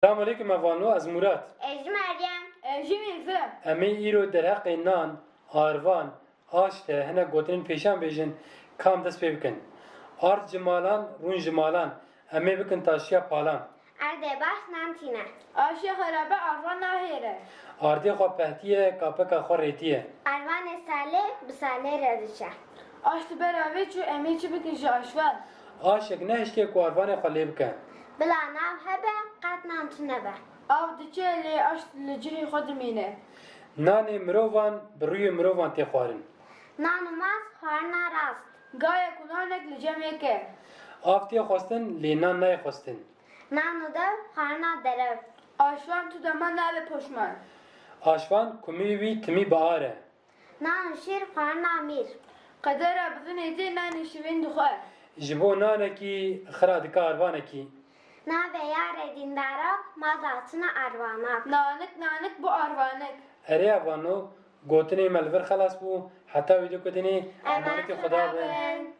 Selamun Aleyküm evanu az Murat. Eci Meryem. Eci Milfem. Emi îro derheqê nan, arvan, aş te hinek gotinên pêşan bêjin kam dest pê bikin. Ard ji malan, rûn ji malan, em ê bikin taşiya palan. Erde baş nantine. Aşya xerabe arvan nahere. Ardê xwe pehtiye, kapeka xwe rêtiye. Arvan sale bi sale redişe. Aştı beraber çu emeçi bikin aşvan. Aşek ne hişkê ku arvanê xwe lê bike. Bila nav hebe qat nantine be. Av diçe le aştı le cihî xwe dimîne. Nanê mirovan bi rûyê mirovan tê xwarin. Nanumaz xwarna rast. Gaya kunanek li cemeke. Av tê xwestin lê nan nayê xwestin. Nanu dev xwarna derev. Aşvan tu deman nabe poşman. Aşvan kumî wî timî biar e. Nanu şîr xwarna mir. Qedera bizin êdî nanê şivên dixwe. Ji bo nanekî xira dike arvanekî. Nave yare dindarak mazatına arvanak. Nanik bu arvanek. Erê evano gotinê me li vir xelas bû heta wî dikutînê Emanetê emanetê Xuda be. bin.